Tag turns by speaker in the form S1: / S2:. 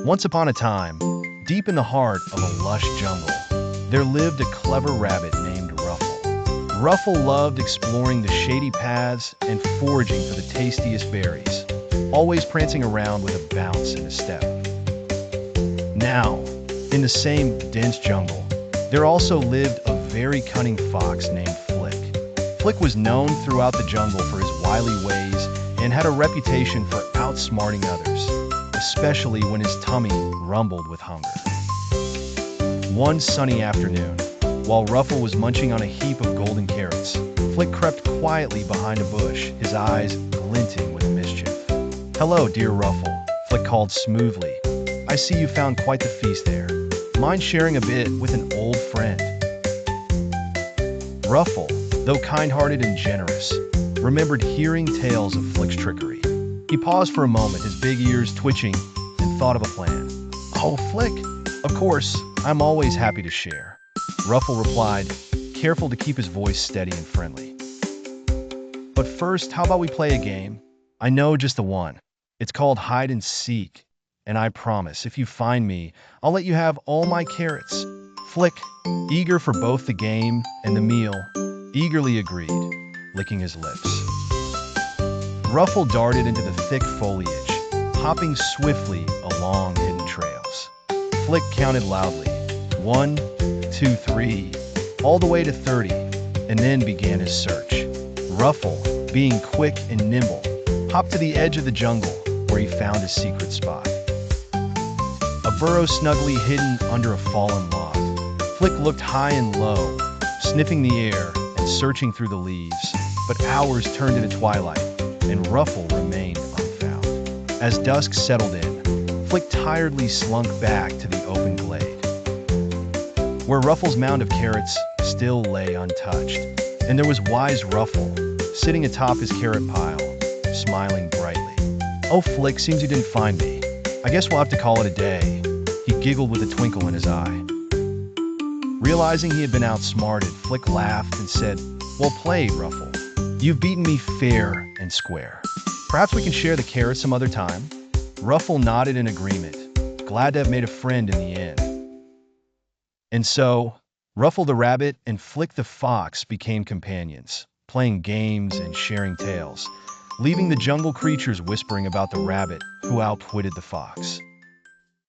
S1: Once upon a time, deep in the heart of a lush jungle, there lived a clever rabbit named Ruffle. Ruffle loved exploring the shady paths and foraging for the tastiest berries, always prancing around with a bounce and a step. Now, in the same dense jungle, there also lived a very cunning fox named Flick. Flick was known throughout the jungle for his wily ways and had a reputation for outsmarting others, especially when his tummy rumbled with hunger. One sunny afternoon, while Ruffle was munching on a heap of golden carrots, Flick crept quietly behind a bush, his eyes glinting with mischief. "Hello, dear Ruffle," Flick called smoothly. "I see you found quite the feast there. Mind sharing a bit with an old friend?" Ruffle, though kind-hearted and generous, remembered hearing tales of Flick's trickery. He paused for a moment, his big ears twitching, and thought of a plan. "Oh, Flick, of course, I'm always happy to share," Ruffle replied, careful to keep his voice steady and friendly. "But first, how about we play a game? I know just the one. It's called hide and seek, and I promise, if you find me, I'll let you have all my carrots." Flick, eager for both the game and the meal, eagerly agreed, licking his lips. Ruffle darted into the thick foliage, hopping swiftly along hidden trails. Flick counted loudly, 1, 2, 3, all the way to 30, and then began his search. Ruffle, being quick and nimble, hopped to the edge of the jungle where he found a secret spot. A burrow snugly hidden under a fallen log. Flick looked high and low, sniffing the air and searching through the leaves, but hours turned into twilight, and Ruffle remained unfound. As dusk settled in, Flick tiredly slunk back to the open glade, where Ruffle's mound of carrots still lay untouched, and there was wise Ruffle, sitting atop his carrot pile, smiling brightly. "Oh, Flick, seems you didn't find me. I guess we'll have to call it a day," he giggled with a twinkle in his eye. Realizing he had been outsmarted, Flick laughed and said, "Well played, Ruffle. You've beaten me fair and square. Perhaps we can share the carrots some other time?" Ruffle nodded in agreement, glad to have made a friend in the end. And so, Ruffle the rabbit and Flick the fox became companions, playing games and sharing tales, leaving the jungle creatures whispering about the rabbit who outwitted the fox.